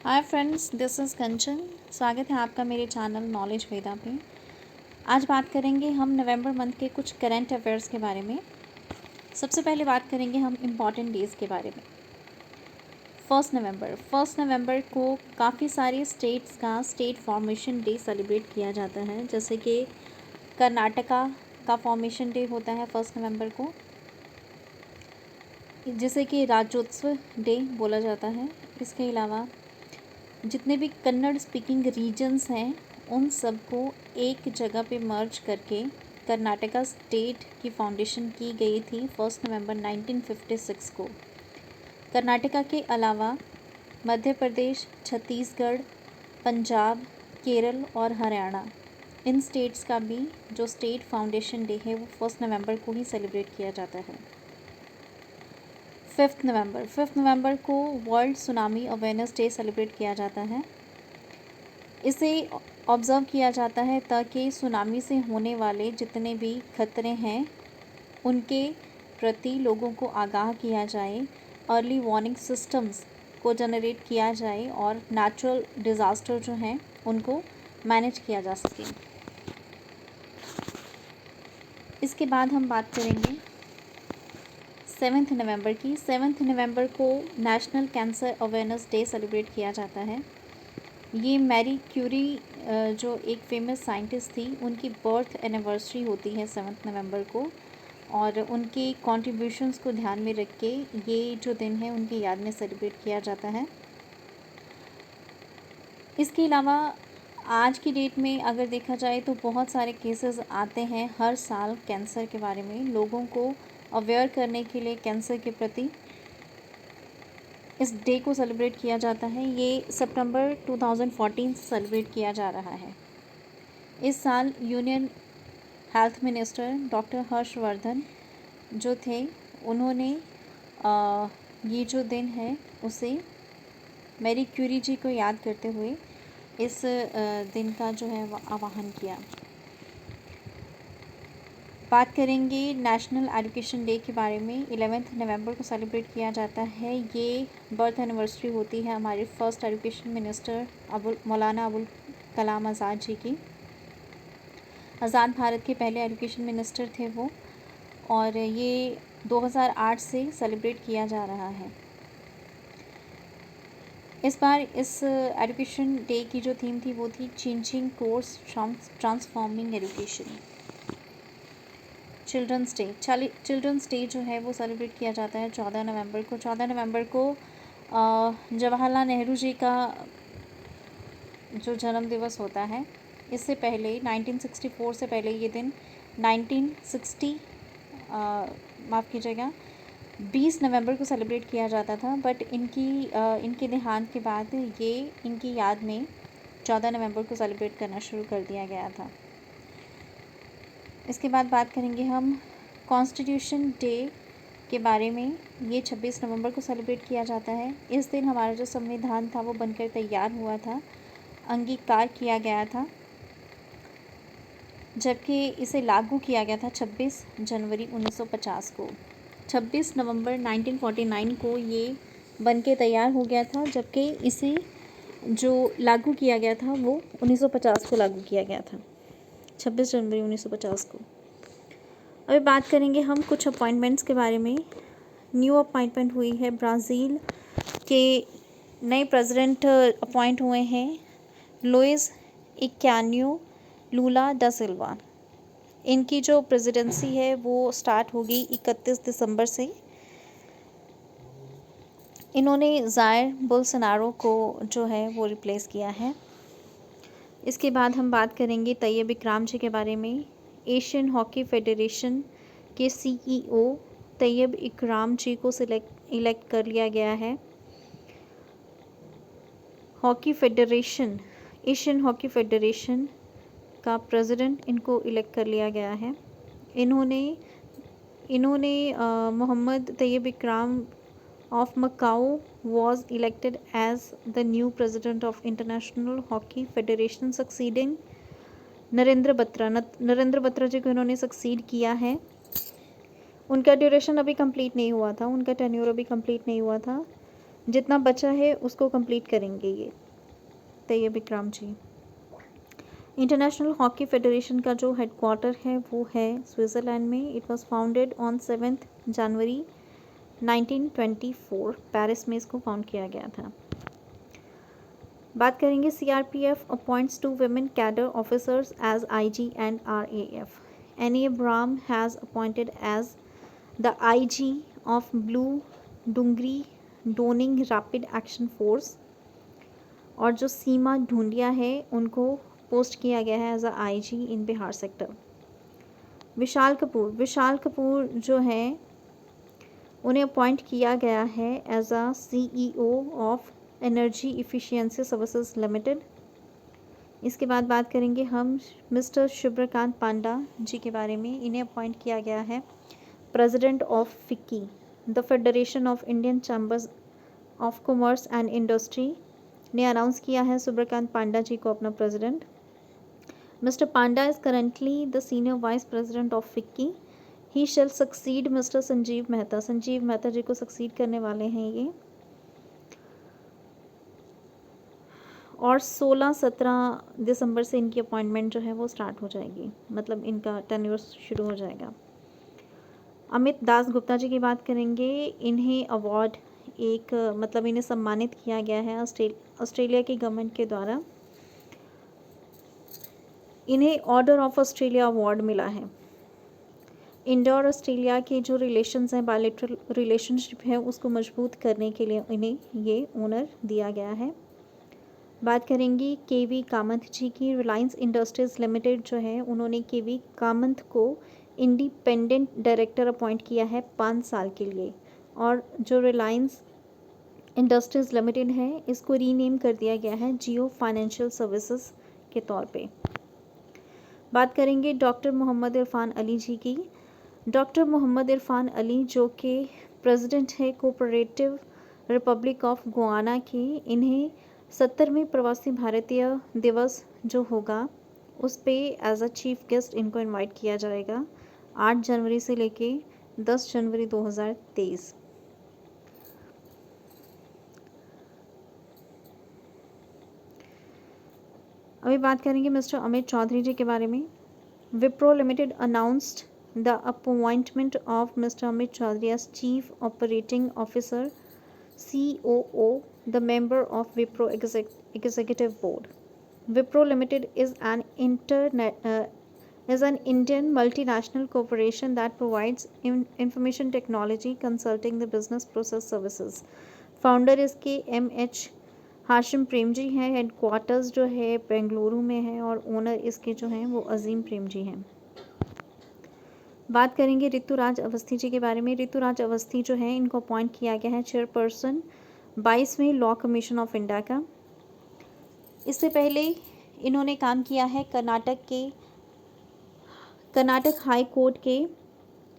Hi friends, this is कंचन। स्वागत है आपका मेरे चैनल नॉलेज वेदा पे। आज बात करेंगे हम नवंबर मंथ के कुछ करंट अफेयर्स के बारे में। सबसे पहले बात करेंगे हम इम्पॉर्टेंट डेज़ के बारे में। फर्स्ट नवंबर को काफ़ी सारे स्टेट्स का स्टेट फॉर्मेशन डे सेलिब्रेट किया जाता है। जैसे कि कर्नाटका का फॉर्मेशन डे होता है 1 नवंबर को, जिसे कि राज्योत्सव डे बोला जाता है। इसके अलावा जितने भी कन्नड़ स्पीकिंग रीजन्स हैं उन सबको एक जगह पे मर्ज करके कर्नाटका स्टेट की फाउंडेशन की गई थी 1 नवंबर 1956 को। कर्नाटका के अलावा मध्य प्रदेश, छत्तीसगढ़, पंजाब, केरल और हरियाणा, इन स्टेट्स का भी जो स्टेट फाउंडेशन डे है वो 1 नवंबर को ही सेलिब्रेट किया जाता है। 5 नवंबर को world tsunami awareness day celebrate किया जाता है। इसे ऑब्ज़र्व किया जाता है ताकि सुनामी से होने वाले जितने भी खतरे हैं उनके प्रति लोगों को आगाह किया जाए, अर्ली वार्निंग सिस्टम्स को जनरेट किया जाए और नेचुरल डिज़ास्टर जो हैं उनको मैनेज किया जा सके। इसके बाद हम बात करेंगे 7 नवंबर की। 7 नवंबर को national cancer awareness day celebrate किया जाता है। ये मैरी क्यूरी जो एक फेमस साइंटिस्ट थी, उनकी बर्थ एनिवर्सरी होती है 7 नवंबर को, और उनके कॉन्ट्रीब्यूशंस को ध्यान में रख के ये जो दिन है उनकी याद में सेलिब्रेट किया जाता है। इसके अलावा आज की डेट में अगर देखा जाए तो बहुत सारे केसेस आते हैं हर साल कैंसर के बारे में। लोगों को अवेयर करने के लिए कैंसर के प्रति इस डे को सेलिब्रेट किया जाता है। ये सितंबर 2014 से सेलिब्रेट किया जा रहा है। इस साल union health minister doctor Harshvardhan जो थे, उन्होंने ये जो दिन है उसे मैरी क्यूरी जी को याद करते हुए इस दिन का जो है आह्वान किया। बात करेंगे नेशनल एजुकेशन डे के बारे में। 11 नवंबर को सेलिब्रेट किया जाता है। ये बर्थ एनिवर्सरी होती है हमारे first education minister Maulana Abul Kalam Azad ji की। आज़ाद भारत के पहले एजुकेशन मिनिस्टर थे वो, और ये 2008 से सेलिब्रेट किया जा रहा है। इस बार इस एजुकेशन डे की जो थीम थी वो थी changing course transforming education. Children's day जो है वो सेलिब्रेट किया जाता है 14 नवंबर को। 14 नवंबर को जवाहरलाल नेहरू जी का जो जन्म दिवस होता है, इससे पहले 1964 से पहले ये दिन 1960 माफ़ कीजिएगा 20 नवंबर को सेलिब्रेट किया जाता था, बट इनके देहांत के बाद ये इनकी याद में 14 नवंबर को सेलिब्रेट करना शुरू कर दिया गया था। इसके बाद बात करेंगे हम कॉन्स्टिट्यूशन डे के बारे में। ये 26 नवंबर को सेलिब्रेट किया जाता है। इस दिन हमारा जो संविधान था वो बनकर तैयार हुआ था, अंगीकार किया गया था, जबकि इसे लागू किया गया था 26 जनवरी 1950 को। 26 नवंबर 1949 को ये बनके तैयार हो गया था, जबकि इसे जो लागू किया गया था वो 1950 को लागू किया गया था, 26 जनवरी 1950 को। अभी बात करेंगे हम कुछ अपॉइंटमेंट्स के बारे में। न्यू अपॉइंटमेंट हुई है, ब्राज़ील के नए प्रेसिडेंट अपॉइंट हुए हैं लुइस इक्यान्यो लूला दा सिल्वा। इनकी जो प्रेसिडेंसी है वो स्टार्ट होगी 31 दिसंबर से। इन्होंने जायर बोल्सोनारो को जो है वो रिप्लेस किया है। इसके बाद हम बात करेंगे तैयब इकराम जी के बारे में। एशियन हॉकी फेडरेशन के सीईओ तैयब इकराम जी को इलेक्ट कर लिया गया है। एशियन हॉकी फेडरेशन का प्रेसिडेंट इनको इलेक्ट कर लिया गया है। इन्होंने मोहम्मद तैयब इकराम of Macau was elected as the new president of International Hockey Federation, succeeding Narendra Batra जी को इन्होंने सक्सीड किया है। उनका ड्यूरेशन अभी कंप्लीट नहीं हुआ था, उनका टेन्योर अभी कंप्लीट नहीं हुआ था। जितना बचा है उसको कंप्लीट करेंगे ये तैयब इकराम जी। इंटरनेशनल हॉकी फेडरेशन का जो हेडक्वार्टर है वो है स्विट्ज़रलैंड में। It was founded on 7 January 1924, Paris में इसको फाउंड किया गया था। बात करेंगे CRPF appoints 2 women cadre officers as IG and RAF. N.A. Brahm has appointed as the IG of Blue Dungri Doning Rapid Action Force, और जो सीमा ढूंढिया है उनको पोस्ट किया गया है as a IG in Bihar sector. Vishal Kapoor जो है उन्हें अपॉइंट किया गया है as a CEO of energy efficiency services limited. इसके बाद बात करेंगे हम मिस्टर शुभ्रकांत पांडा जी के बारे में। इन्हें अपॉइंट किया गया है president of FICCI, the federation of Indian chambers of commerce and industry ने अनाउंस किया है शुभ्रकांत पांडा जी को अपना president. Mister Panda is currently the senior vice president of FICCI. He shall succeed mister Sanjiv Mehta. Sanjiv Mehta ji को सक्सीड करने वाले हैं ये। और 16-17 दिसंबर से इनकी अपॉइंटमेंट जो है वो स्टार्ट हो जाएगी, मतलब इनका टेन्योर शुरू हो जाएगा। अमित दास गुप्ता जी की बात करेंगे। इन्हें अवार्ड मतलब इन्हें सम्मानित किया गया है ऑस्ट्रेलिया की गवर्नमेंट के द्वारा। इन्हें ऑर्डर ऑफ ऑस्ट्रेलिया अवार्ड मिला है। इंडिया और ऑस्ट्रेलिया के जो रिलेशंस हैं, बायलैटरल रिलेशनशिप है, उसको मजबूत करने के लिए इन्हें ये ऑनर दिया गया है। बात करेंगी KV कामत जी की। रिलायंस इंडस्ट्रीज़ लिमिटेड जो है उन्होंने KV कामत को इंडिपेंडेंट डायरेक्टर अपॉइंट किया है 5 साल के लिए, और जो रिलायंस इंडस्ट्रीज़ लिमिटेड है इसको रीनेम कर दिया गया है जियो फाइनेंशियल सर्विसेज के तौर पे। बात करेंगे डॉक्टर मोहम्मद इरफान अली जी की। डॉक्टर मोहम्मद इरफान अली जो कि प्रेसिडेंट है कोऑपरेटिव रिपब्लिक ऑफ गुआना के, इन्हें 70वें प्रवासी भारतीय दिवस जो होगा उस पे एज अ चीफ गेस्ट इनको इनवाइट किया जाएगा 8 जनवरी से लेके 10 जनवरी 2023। अभी बात करेंगे मिस्टर अमित चौधरी जी के बारे में। Wipro limited announced the appointment of mister Amit Chaudhary as chief operating officer COO, the member of Wipro Executive Board. Wipro Limited is an Indian multinational corporation that provides information technology consulting the business process services. Founder इसके MH Hashim Prem ji हैं। Headquarters जो है बेंगलुरु में है और owner इसके जो हैं वो अजीम प्रेम जी हैं। बात करेंगे ऋतुराज अवस्थी जी के बारे में। ऋतुराज अवस्थी जो है इनको अपॉइंट किया गया है चेयरपर्सन 22वें लॉ कमीशन ऑफ इंडिया का। इससे पहले इन्होंने काम किया है कर्नाटक हाई कोर्ट के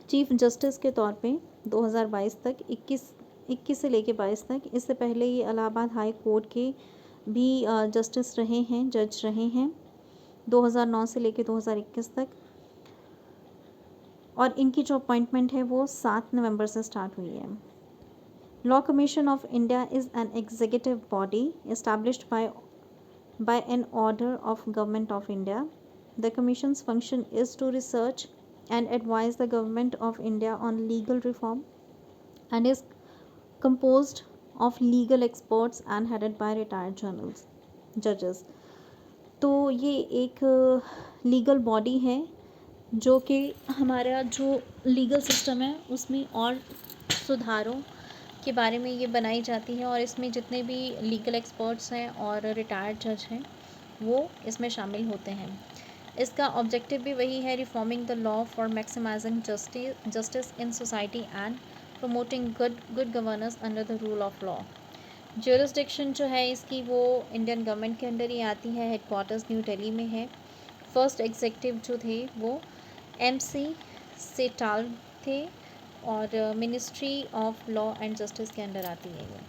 चीफ जस्टिस के तौर पे 2022 तक 21 से लेके 22 तक। इससे पहले ये इलाहाबाद हाई कोर्ट के भी जस्टिस रहे हैं, जज रहे हैं 2009 से लेके 2021 तक। और इनकी जो अपॉइंटमेंट है वो 7 नवंबर से स्टार्ट हुई है। Law commission of India is an executive body established by an order of Government of India. The Commission's function is to research and advise the Government of India on legal reform and is composed of legal experts and headed by retired judges. तो ये एक legal body है जो कि हमारा जो legal system है उसमें और सुधारों के बारे में ये बनाई जाती है, और इसमें जितने भी लीगल एक्सपर्ट्स हैं और रिटायर्ड जज हैं वो इसमें शामिल होते हैं। इसका ऑब्जेक्टिव भी वही है, reforming the law for maximising justice in society and promoting good governance under the rule of law. Jurisdiction जो है इसकी वो इंडियन गवर्नमेंट के अंडर ही आती है। हेडक्वार्टर्स न्यू दिल्ली में है। फर्स्ट एग्जीक्यूटिव जो थे वो MC सेटाल थे और ministry of law and justice के अंडर आती है ये।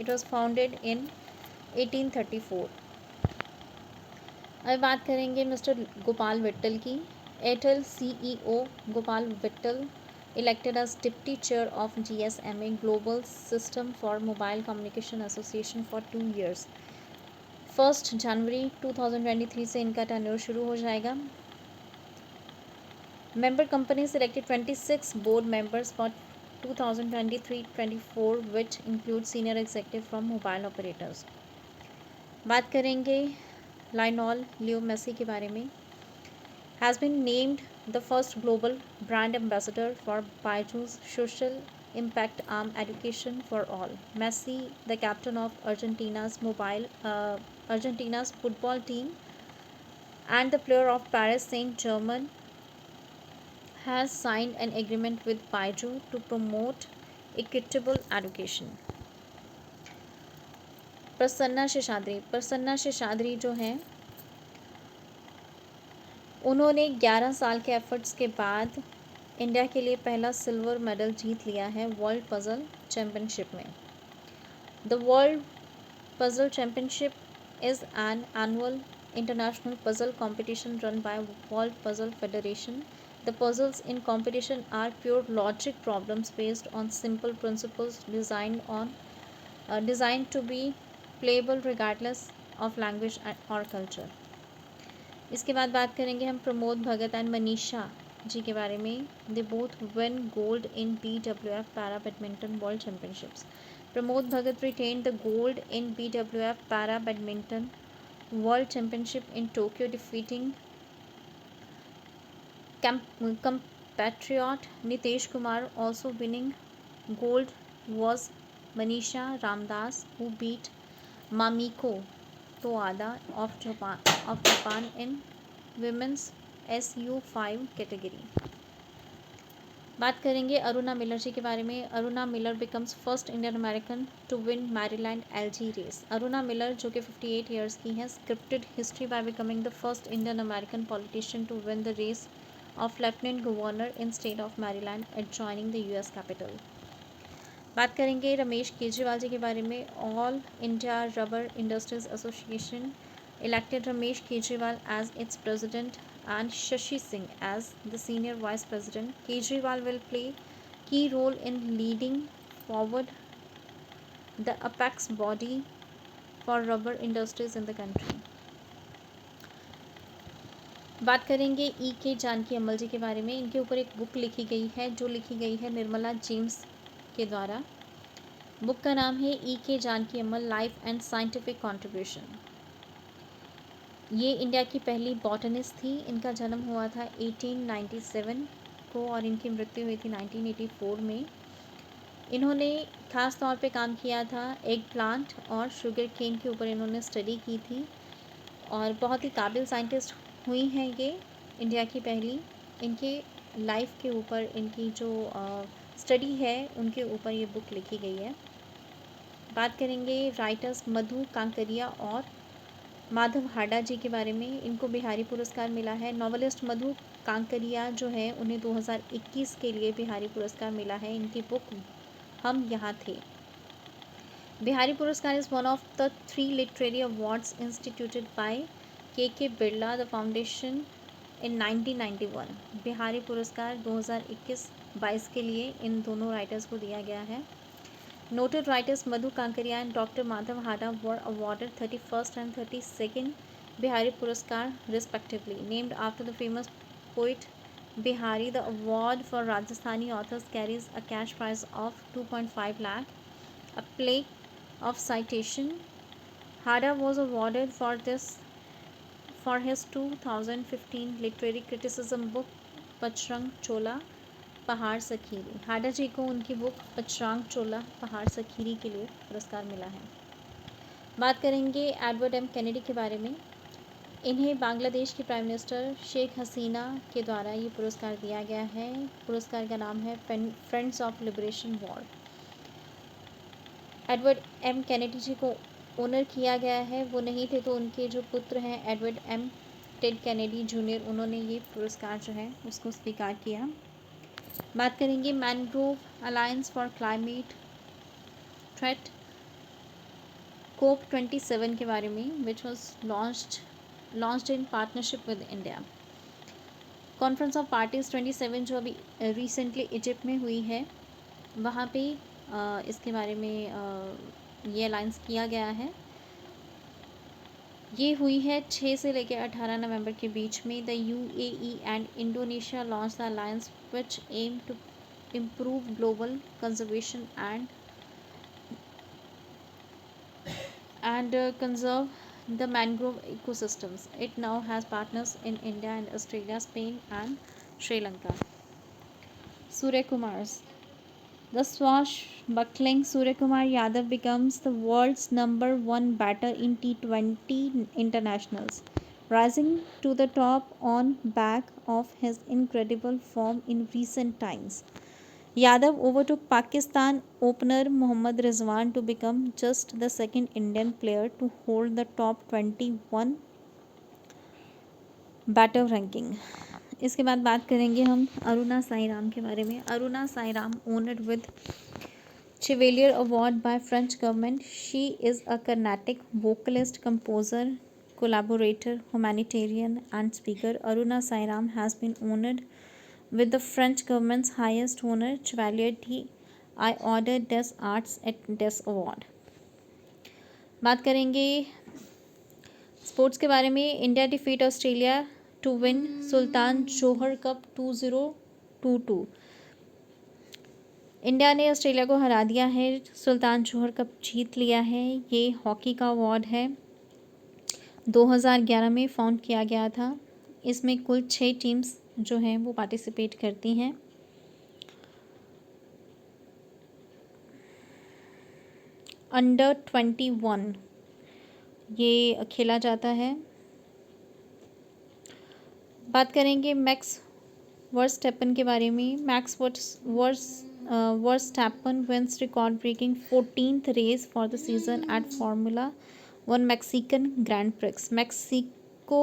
It was founded in 1834। अब बात करेंगे मिस्टर गोपाल विट्टल की। Airtel CEO Gopal Whittle elected as Deputy Chair of GSMA Global System for Mobile Communication Association for 2 years. 1 जनवरी 2023 से इनका टर्न्योर शुरू हो जाएगा. Member company selected 26 board members for 2023-24 which include senior executive from mobile operators. बात करेंगे Lionel Leo Messi के बारे में. Has been named the first global brand ambassador for Byju's social impact arm Education for All. Messi, the captain of Argentina's football team and the player of Paris Saint-Germain, has signed an agreement with Byju to promote equitable education. Prasanna Seshadri जो हैं उन्होंने 11 साल के efforts के बाद India के लिए पहला सिल्वर मेडल जीत लिया है वर्ल्ड पजल चैम्पियनशिप में. The world puzzle championship is an annual international puzzle competition run by World Puzzle Federation. The puzzles in competition are pure logic problems based on simple principles designed to be playable regardless of language or culture. इसके बाद बात करेंगे हम Pramod Bhagat and Manisha ji के बारे में. They both win gold in BWF para badminton world championships. Pramod Bhagat retained the gold in BWF para badminton World Championship in Tokyo, defeating compatriot Nitesh Kumar. Also winning gold was Manisha Ramdas, who beat Mamiko Toada of Japan in women's SU5 category. बात करेंगे Aruna Miller जी के बारे में. Aruna Miller becomes first Indian American to win Maryland LG race. Aruna Miller जो कि 58 years की हैं scripted history by becoming the first Indian American politician to win the race of lieutenant governor in state of Maryland adjoining the US capital. बात करेंगे रमेश केजरीवाल जी के बारे में. All India Rubber Industries Association elected Ramesh Kejriwal as its president and Shashi Singh as the senior vice president. Kejriwal will play key role in leading forward the apex body for rubber industries in the country. बात करेंगे E.K. Janaki Ammal जी के बारे में. इनके ऊपर एक book लिखी गई है जो लिखी गई है निर्मला जेम्स के द्वारा. बुक का नाम है E.K. Janaki Ammal life and scientific contribution. ये इंडिया की पहली बॉटनिस्ट थी. इनका जन्म हुआ था 1897 को और इनकी मृत्यु हुई थी 1984 में. इन्होंने ख़ास तौर पे काम किया था एग प्लांट और शुगर केन के ऊपर इन्होंने स्टडी की थी और बहुत ही काबिल साइंटिस्ट हुई हैं ये. इंडिया की पहली इनके लाइफ के ऊपर इनकी जो स्टडी है उनके ऊपर ये बुक लिखी गई है. बात करेंगे राइटर्स मधु कांकरिया और माधव हाडा जी के बारे में. इनको बिहारी पुरस्कार मिला है. नॉवलिस्ट मधु कांकरिया जो है उन्हें 2021 के लिए बिहारी पुरस्कार मिला है. इनकी बुक हम यहाँ थे. Bihari Puraskar is one of the 3 literary awards instituted by K Birla the foundation in 1991. Bihari Puraskar 2021-22 के लिए इन दोनों राइटर्स को दिया गया है. Noted writers Madhu Kankaria and Dr. Madhav Hada were awarded 31st and 32nd Bihari Puraskar respectively. Named after the famous poet Bihari, the award for Rajasthani authors carries a cash prize of 2.5 lakh, a plaque of citation. Hada was awarded for his 2015 literary criticism book Pachrang Chola पहाड़ सखीरी. हाडा जी को उनकी book पचरांग चोला पहाड़ सखीरी के लिए पुरस्कार मिला है. बात करेंगे एडवर्ड एम कैनेडी के बारे में. इन्हें बांग्लादेश की प्राइम मिनिस्टर शेख हसीना के द्वारा ये पुरस्कार दिया गया है. पुरस्कार का नाम है friends of liberation war. Edward M Kennedy ji को ऑनर किया गया है. वो नहीं थे तो उनके जो पुत्र हैं Edward M Ted Kennedy junior उन्होंने ये पुरस्कार जो है उसको स्वीकार किया. बात करेंगे mangrove alliance for climate threat COP27 के बारे में which was launched in partnership with India. Conference of parties 27 जो अभी रिसेंटली इजिप्ट में हुई है, वहाँ पे इसके बारे में ये अलायंस किया गया है। ये हुई है 6 से लेकर 18 नवंबर के बीच में। The UAE and Indonesia launch the alliance which aim to improve global conservation and conserve the mangrove ecosystems. It now has partners in India and Australia, Spain and Sri Lanka. Surya Kumars. The swashbuckling Surya Kumar Yadav becomes the world's #1 batter in T20 internationals, rising to the top on back of his incredible form in recent times. Yadav overtook Pakistan opener Mohammad Rizwan to become just the second Indian player to hold the top 21 batter ranking. इसके बाद बात करेंगे हम अरुणा साईराम के बारे में। Aruna Sairam honoured with Chevalier Award by French government. She is a Carnatic vocalist, composer, collaborator, humanitarian and speaker. Aruna Sairam has been honored with the French government's highest honor, Chevalier d'Ordre des Arts et des Award. बात करेंगे sports के बारे में। India defeat Australia to win Sultan Johor cup 2022। India ने Australia को हरा दिया है, सुल्तान जोहर कप जीत लिया है। ये हॉकी का अवार्ड है, 2011 में फाउंड किया गया था। इसमें कुल 6 टीम्स जो हैं वो पार्टिसिपेट करती हैं। अंडर 21 ये खेला जाता है। बात करेंगे मैक्स वर्स्टैपन के बारे में। Max Verstappen wins record breaking 14th race for the season at formula 1 Mexican grand prix. Mexico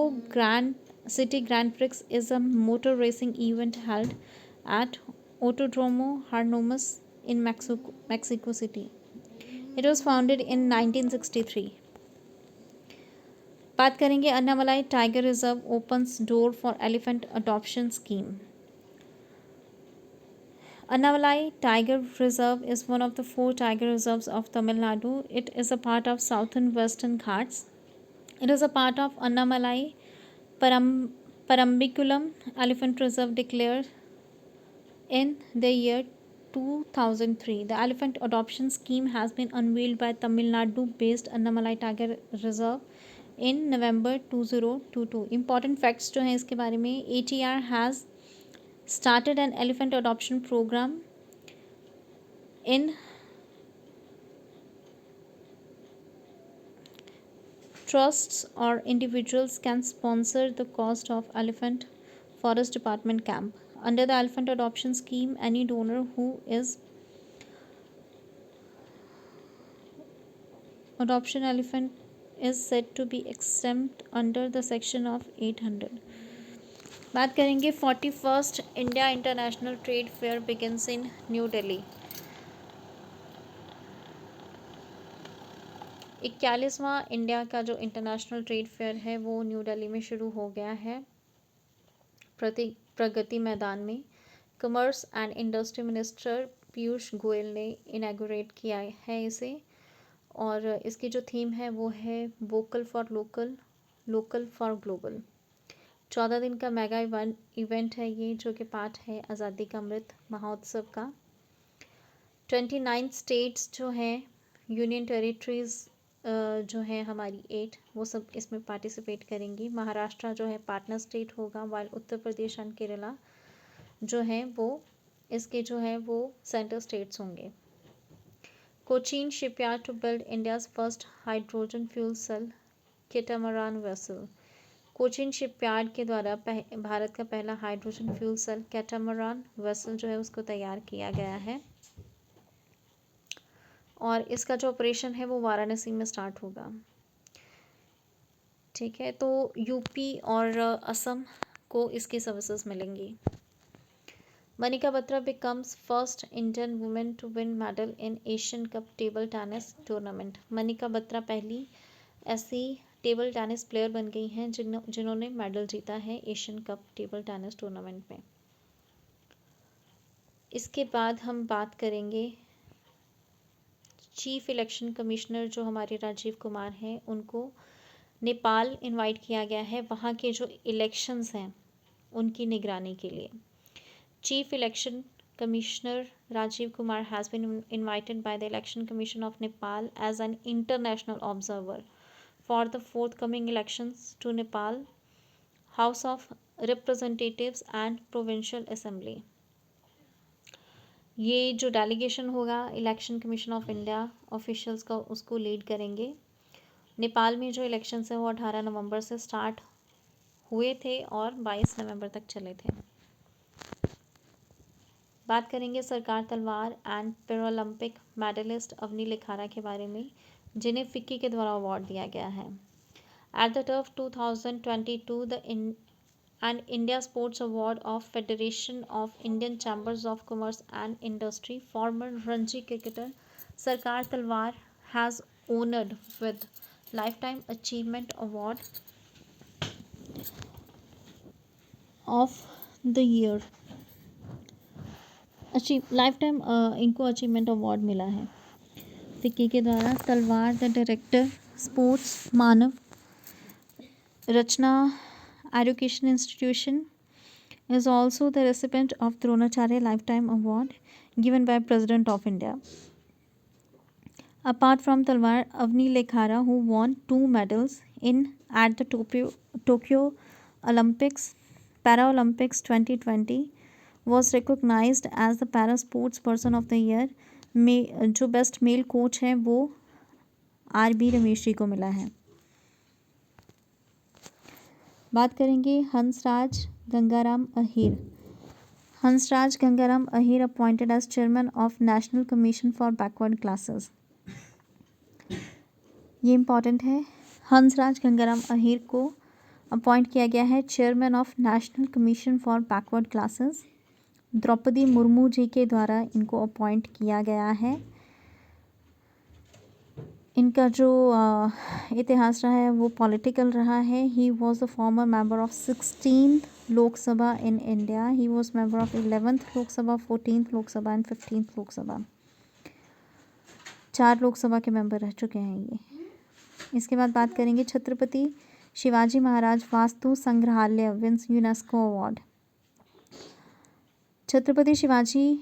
City Grand Prix is a motor racing event held at Autodromo Hermanos in Mexico City. It was founded in 1963. बात करेंगे Annamalai tiger reserve opens door for elephant adoption scheme. Annamalai Tiger Reserve is one of the 4 tiger reserves of Tamil Nadu. It is a part of Southern Western Ghats. It is a part of Annamalai Parambiculam Elephant Reserve declared in the year 2003. The elephant adoption scheme has been unveiled by Tamil Nadu-based Annamalai Tiger Reserve in November 2022. Important facts जो हैं इसके बारे में। ATR has started an elephant adoption program in trusts or individuals can sponsor the cost of elephant forest department camp. Under the elephant adoption scheme, any donor who is adoption elephant is said to be exempt under the section of 800. बात करेंगे 41st India international trade fair begins in New Delhi. 41वां India का जो international trade fair है वो new Delhi में शुरू हो गया है, प्रगति मैदान में। Commerce and industry minister Piyush Goyal ने इनैगोरेट किया है इसे, और इसकी जो थीम है वो है vocal for local, local for global. 14 दिन का मेगा इवेंट है ये, जो कि पार्ट है आज़ादी का अमृत महोत्सव का। 29 स्टेट्स जो हैं, यूनियन टेरिटरीज़ जो हैं हमारी 8, वो सब इसमें पार्टिसिपेट करेंगी। महाराष्ट्र जो है पार्टनर स्टेट होगा, वाइल उत्तर प्रदेश एंड केरला जो हैं वो इसके जो है वो सेंटर स्टेट्स होंगे। Cochin shipyard to build India's first hydrogen fuel cell catamaran vessel. Cochin shipyard के द्वारा भारत का पहला hydrogen fuel cell catamaran vessel जो है उसको तैयार किया गया है, और इसका जो ऑपरेशन है वो वाराणसी में स्टार्ट होगा। ठीक है, तो यूपी और असम को इसकी सर्विसेज मिलेंगी। Manika Batra becomes first Indian women to win medal in Asian cup table tennis tournament. Manika Batra पहली ऐसी टेबल टेनिस प्लेयर बन गई हैं जिन्होंने मेडल जीता है Asian cup table tennis tournament में। इसके बाद हम बात करेंगे चीफ इलेक्शन कमिश्नर जो हमारे राजीव कुमार हैं, उनको नेपाल इनवाइट किया गया है वहाँ के जो इलेक्शंस हैं उनकी निगरानी के लिए। Chief election Commissioner Rajiv Kumar has been invited by the Election Commission of Nepal as an international observer for the forthcoming elections to Nepal House of Representatives and Provincial Assembly। ये जो delegation होगा election commission of India officials का, उसको lead करेंगे। नेपाल में जो elections हैं वो 18 नवंबर से स्टार्ट हुए थे और 22 नवंबर तक चले थे। बात करेंगे सरकार तलवार एंड पैरालंपिक मेडलिस्ट अवनी लिखारा के बारे में, जिन्हें फिक्की के द्वारा अवार्ड दिया गया है। At the turf 2022 and India sports award of Federation of Indian chambers of commerce and Industry former Ranji cricketer Sarkar Talwar has honoured with lifetime achievement award of the year. Lifetime इनको achievement award मिला है फिक्की के द्वारा। Talwar the director sports Manav Rachna education institution is also the recipient of Dronacharya lifetime award given by president of India. Apart from तलवार, Avani Lekhara who won 2 medals in at the Tokyo Olympics Paralympics 2020 was recognized as the para sports person of the year में जो best male coach हैं वो RB Ramesh ji को मिला है। बात करेंगे Hansraj Gangaram Ahir. Hansraj Gangaram Ahir appointed as chairman of national commission for backward classes. ये इम्पॉर्टेंट है। हंसराज गंगाराम अहीर को अपॉइंट किया गया है chairman of national commission for backward classes. Draupadi Murmu ji के द्वारा इनको अपॉइंट किया गया है। इनका जो इतिहास रहा है वो पॉलिटिकल रहा है। He was the former member of 16th Lok Sabha in India. He was member of 11th Lok Sabha, 14th Lok Sabha and 15th Lok Sabha. 4 Lok Sabha के मेंबर रह चुके हैं ये। इसके बाद बात करेंगे Chhatrapati Shivaji Maharaj Vastu Sangrahalaya wins UNESCO award. Chhatrapati Shivaji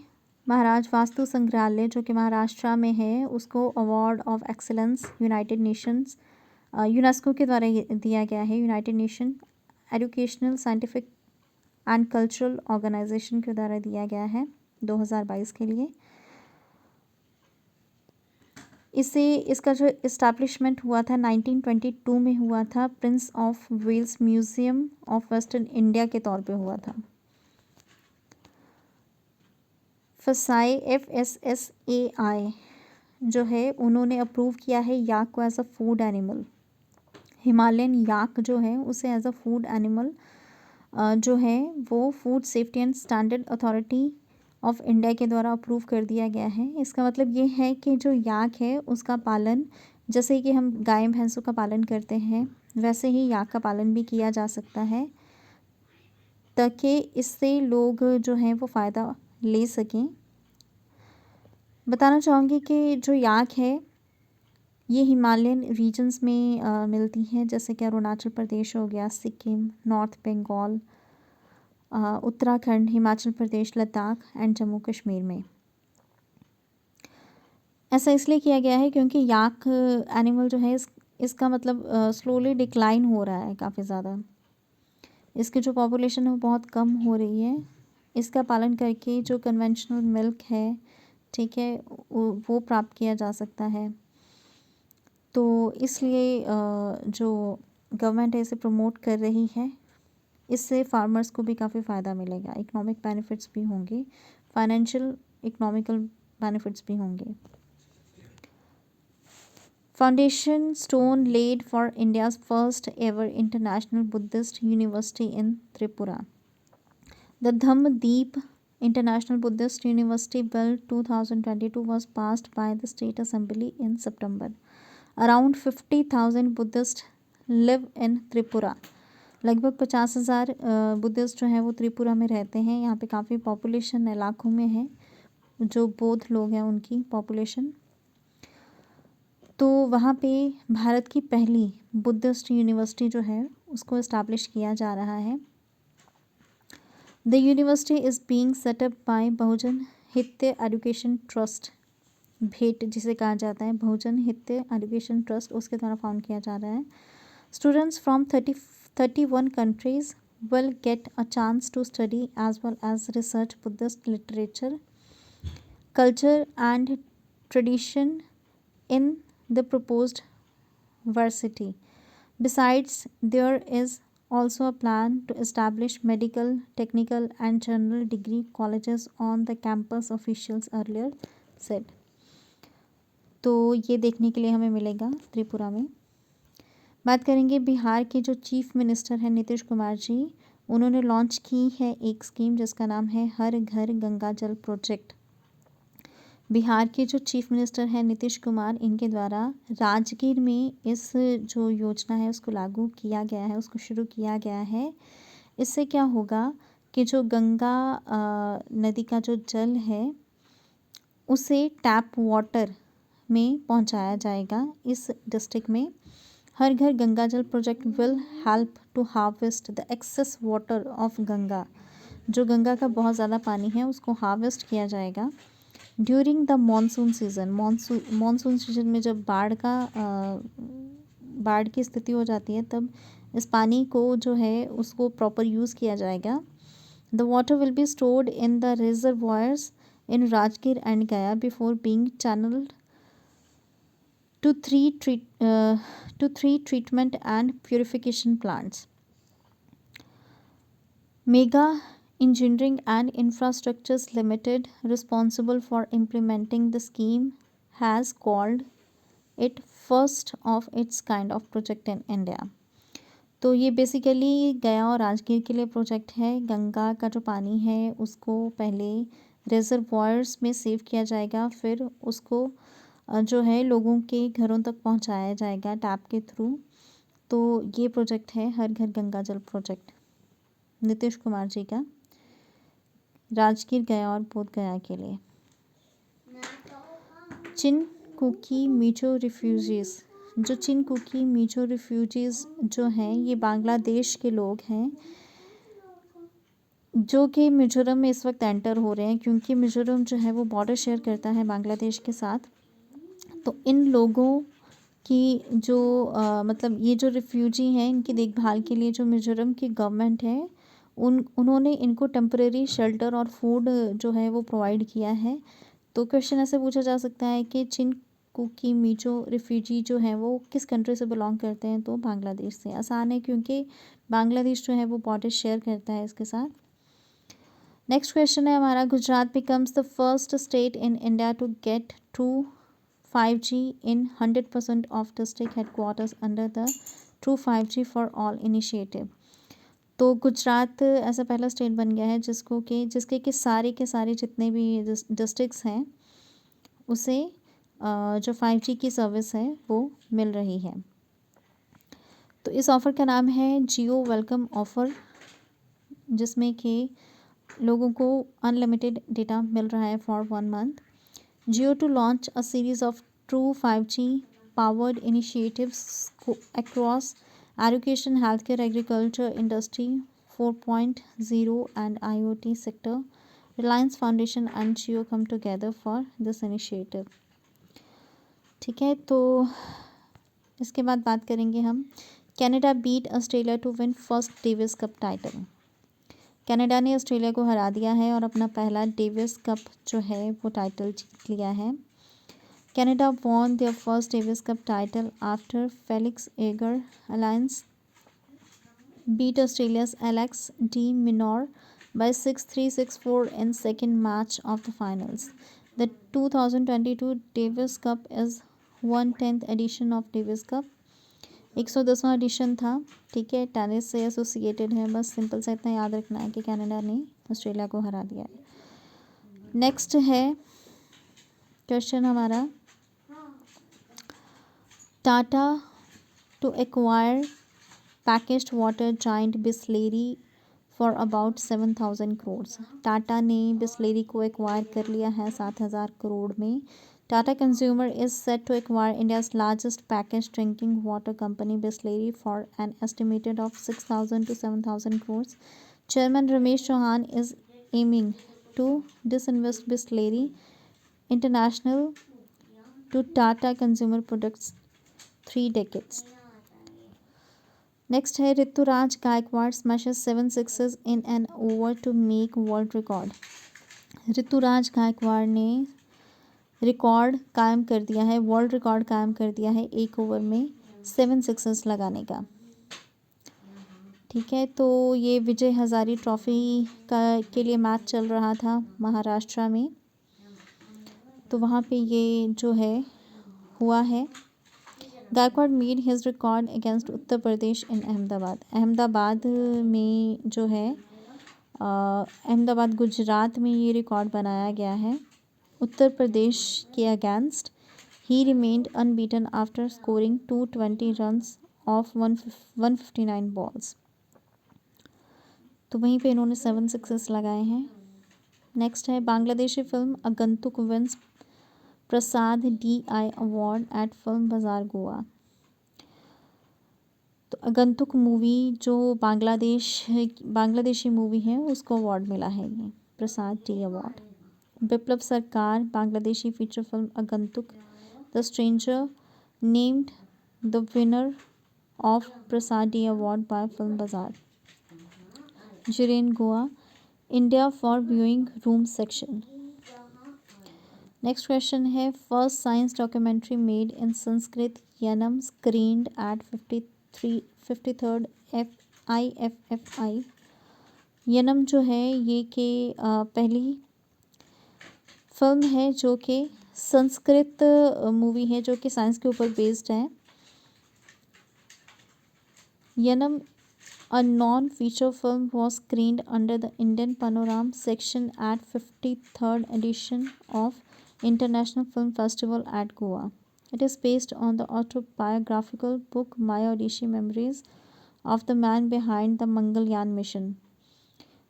Maharaj Vastu Sangrahalaya जो कि महाराष्ट्र में है, उसको award of excellence united nations UNESCO के द्वारा दिया गया है। United nation educational scientific and cultural organisation के द्वारा दिया गया है 2022 के लिए। इसका जो इस्टेब्लिशमेंट हुआ था 1922 में हुआ था। Prince of Wales Museum of Western India के तौर पे हुआ था। FSSAI जो है उन्होंने अप्रूव किया है याक को as a food animal. Himalayan yak जो है उसे एज अ फूड एनिमल जो है वो food safety and standard authority of India के द्वारा अप्रूव कर दिया गया है। इसका मतलब ये है कि जो याक है उसका पालन, जैसे कि हम गाय भैंसों का पालन करते हैं, वैसे ही याक का पालन भी किया जा सकता है ताकि इससे लोग जो हैं वो फ़ायदा ले सकें। बताना चाहूँगी कि जो याक है ये हिमालयन रीजन्स में मिलती हैं, जैसे कि अरुणाचल प्रदेश हो गया, सिक्किम, नॉर्थ बंगाल, उत्तराखंड, हिमाचल प्रदेश, लद्दाख एंड जम्मू कश्मीर में। ऐसा इसलिए किया गया है क्योंकि याक एनिमल जो है इसका मतलब स्लोली डिक्लाइन हो रहा है काफ़ी ज़्यादा। इसकी जो पॉपुलेशन है वो बहुत कम हो रही है। इसका पालन करके जो कन्वेंशनल मिल्क है, ठीक है, वो प्राप्त किया जा सकता है। तो इसलिए जो गवर्नमेंट है इसे प्रमोट कर रही है। इससे फार्मर्स को भी काफ़ी फ़ायदा मिलेगा, इकोनॉमिक बेनिफिट्स भी होंगे, फाइनेंशियल इकोनॉमिकल बेनिफिट्स भी होंगे। Foundation stone laid for India's first ever international Buddhist university in Tripura. The Dhammadeep International Buddhist University Bill 2022 was passed by the State Assembly in September. Around 50,000 Buddhist live in Tripura. लगभग 50,000 Buddhist जो हैं वो त्रिपुरा में रहते हैं। यहाँ पे काफ़ी पॉपुलेशन है, लाखों में है जो बौद्ध लोग हैं उनकी पॉपुलेशन। तो वहाँ पे भारत की पहली बुद्धिस्ट यूनिवर्सिटी जो है उसको इस्टेब्लिश किया जा रहा है। The university is being set up by Bahujan Hitya education trust, भेट जिसे कहा जाता है, बहुजन हित्य एजुकेशन ट्रस्ट, उसके द्वारा फाउंड किया जा रहा है। Students from 31 countries will get a chance to study as well as research Buddhist literature, culture and tradition in the proposed varsity. Besides, there is also a plan to establish medical, technical and general degree colleges on the campus, officials earlier said. तो ये देखने के लिए हमें मिलेगा त्रिपुरा में। बात करेंगे बिहार के जो चीफ मिनिस्टर हैं नीतीश कुमार जी, उन्होंने लॉन्च की है एक स्कीम जिसका नाम है हर घर गंगा जल प्रोजेक्ट। बिहार के जो चीफ मिनिस्टर हैं नीतीश कुमार, इनके द्वारा राजगीर में इस जो योजना है उसको लागू किया गया है, उसको शुरू किया गया है। इससे क्या होगा कि जो गंगा नदी का जो जल है उसे टैप वाटर में पहुंचाया जाएगा इस डिस्ट्रिक्ट में। हर Ghar Ganga Jal project will help to harvest the excess water of Ganga. जो गंगा का बहुत ज़्यादा पानी है उसको हार्वेस्ट किया जाएगा during the monsoon season. Monsoon season में जब बाढ़ की स्थिति हो जाती है तब इस पानी को जो है उसको प्रॉपर यूज़ किया जाएगा। The water will be stored in the reservoirs in Rajgir and Gaya before being channelled to three treatment and purification plants. Mega Engineering and Infrastructures Limited, responsible for implementing the scheme, has called it first of its kind of project in India. तो ये basically गया और राजगीर के लिए project है। गंगा का जो पानी है उसको पहले रिजर्वॉयर्स में सेव किया जाएगा, फिर उसको जो है लोगों के घरों तक पहुंचाया जाएगा टैप के थ्रू। तो ये प्रोजेक्ट है हर घर गंगा जल प्रोजेक्ट नीतीश कुमार जी का, राजगीर गया और बोध गया के लिए। चिनकुकी मीजो रिफ्यूजीज़, जो चिनकुकी मीजो रिफ्यूजीज़ जो हैं ये बांग्लादेश के लोग हैं जो कि मिजोरम में इस वक्त एंटर हो रहे हैं, क्योंकि मिजोरम जो है वो बॉर्डर शेयर करता है बांग्लादेश के साथ। तो इन लोगों की जो मतलब ये जो रिफ्यूजी हैं इनकी देखभाल के लिए जो मिजोरम की गवर्नमेंट है उन्होंने इनको टेम्परेरी शेल्टर और फूड जो है वो प्रोवाइड किया है। तो क्वेश्चन ऐसे पूछा जा सकता है कि चिनकुकी मीजो रिफ्यूजी जो हैं वो किस कंट्री से बिलोंग करते हैं, तो बांग्लादेश से। आसान है क्योंकि बांग्लादेश जो है वो बॉर्डर शेयर करता है इसके साथ। नेक्स्ट क्वेश्चन है हमारा, Gujarat becomes the first state in India to get true 5G in 100% of district headquarters under the True 5G for All initiative। तो गुजरात ऐसा पहला स्टेट बन गया है जिसके कि सारे के सारे जितने भी डिस्ट्रिक्ट्स हैं उसे जो 5G की सर्विस है वो मिल रही है। तो इस ऑफ़र का नाम है जियो वेलकम ऑफ़र, जिसमें कि लोगों को अनलिमिटेड डेटा मिल रहा है for 1 month। Jio to launch a series of true 5G powered initiatives across education, healthcare, agriculture, industry 4.0 and IoT sector. Reliance Foundation and Jio come together for this initiative। ठीक है, तो इसके बाद बात करेंगे हम, Canada beat Australia to win first Davis Cup title. Canada ने Australia को हरा दिया है और अपना पहला डेविस कप जो है वो टाइटल जीत लिया है। Canada won their first Davis Cup title after Felix Auger अलायंस beat Australia's Alex de Minaur by 6-3, 6-4 in second match of the finals. The 2022 Davis Cup is 110th edition of Davis Cup। 110वां edition था। ठीक है, tennis से associated है, बस simple सा इतना याद रखना है कि कनाडा ने ऑस्ट्रेलिया को हरा दिया है। नेक्स्ट है क्वेश्चन हमारा, Tata to acquire packaged water giant Bisleri for about 7,000 crores. Tata ने बिस्लेरी को एक्वायर कर लिया है 7,000 करोड़ में. Tata Consumer is set to acquire India's largest packaged drinking water company Bisleri for an estimated of 6,000 to 7,000 crores. Chairman Ramesh Chauhan is aiming to disinvest Bisleri International to Tata Consumer Products 3 decades. Next है Ruturaj Gaikwad smashes 7 sixes in an over to make world record. Ruturaj Gaikwad ने record कायम कर दिया है, world record कायम कर दिया है एक ओवर में 7 sixes लगाने का. ठीक है, तो ये विजय हजारी ट्रॉफी के लिए मैच चल रहा था महाराष्ट्र में, तो वहाँ पे ये जो है हुआ है. Gaikwad made his record against Uttar Pradesh in Ahmedabad. Ahmedabad में जो है अहमदाबाद गुजरात में ये रिकॉर्ड बनाया गया है उत्तर प्रदेश के अगेंस्ट. ही remained unbeaten after scoring 220 runs off 159 balls. तो वहीं पे इन्होंने 7 sixes लगाए हैं. नेक्स्ट है Bangladeshi film Agantuk wins Prasad DI award at film bazaar Goa. तो आगंतुक मूवी जो बांग्लादेशी मूवी है उसको अवार्ड मिला है ये प्रसाद D award. Biplab Sarkar Bangladeshi feature film Agantuk the stranger named the winner of Prasad D award by film Bazaar. जिरेन Goa India for viewing room section. Next question है first science documentary made in Sanskrit Yanam screened at 53rd IFFI. Yanam जो है ये कि पहली फिल्म है जो कि संस्कृत मूवी है जो कि साइंस के ऊपर बेस्ड है. Yanam a non-feature film was screened under the Indian Panorama section at 53rd edition of International Film Festival at Goa. It is based on the autobiographical book My Odyssey Memories of the man behind the Mangalyaan mission.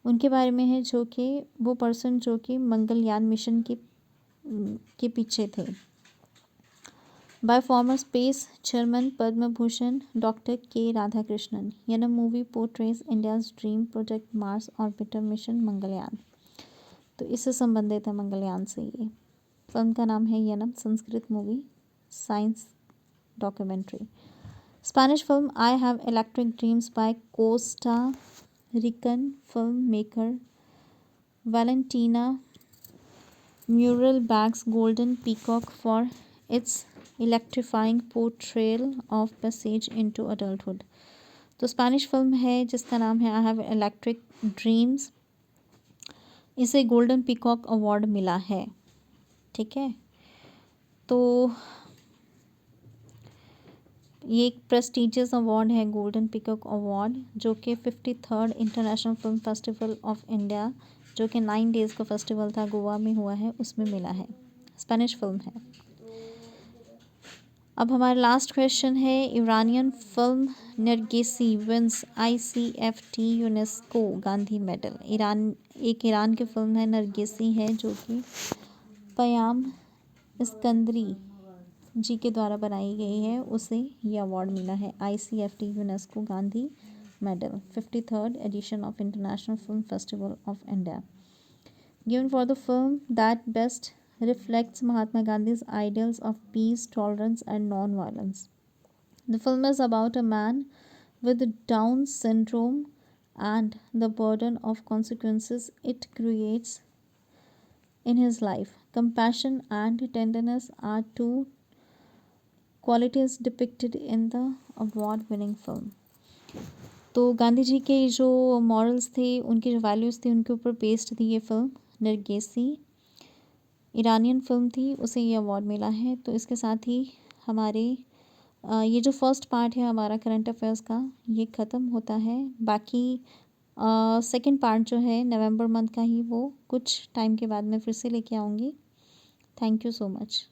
उनके बारे में है जो कि वो person जो कि Mangalyaan mission के पीछे थे. By former space chairman Padma Bhushan Dr. K. Radhakrishnan. Yanam movie portrays India's dream project Mars Orbiter Mission Mangalyaan. तो इससे संबंधित है मंगलयान से. ये फिल्म का नाम है Yanam, Sanskrit movie, science documentary. Spanish film I have electric dreams by Costa Rican filmmaker Valentina Maurel bags golden peacock for its electrifying portrayal of passage into adulthood. तो स्पेनिश फिल्म है जिसका नाम है आई हैव इलेक्ट्रिक ड्रीम्स. इसे golden peacock award मिला है. ठीक है, तो ये एक प्रेस्टिजियस अवार्ड है गोल्डन पीकॉक अवार्ड जो कि 53rd international film festival of India जो कि 9 days का फेस्टिवल था गोवा में हुआ है उसमें मिला है. स्पेनिश फिल्म है. अब हमारा लास्ट क्वेश्चन है Iranian film Nargesi wins ICFT UNESCO Gandhi medal. Iran की फिल्म है नरगिसी है जो कि पयाम इस्कंदरी जी के द्वारा बनाई गई है. उसे ये अवार्ड मिला है ICFT UNESCO Gandhi medal 53rd edition of International Film Festival of India. Given for the film that best reflects Mahatma Gandhi's ideals of peace, tolerance and non-violence. The film is about a man with Down syndrome and the burden of consequences it creates in his life. Compassion and tenderness are two qualities depicted in the award-winning film. तो गांधी जी के जो morals थे, उनकी जो values थी, उनके ऊपर based थी ये फिल्म नरगिसी. ईरानियन फिल्म थी, उसे ये अवार्ड मिला है. तो इसके साथ ही हमारे ये जो फर्स्ट पार्ट है हमारा करंट अफेयर्स का ये ख़त्म होता है. बाकी सेकंड पार्ट जो है नवंबर मंथ का ही वो कुछ टाइम के बाद मैं फिर से लेके आऊँगी. Thank you so much.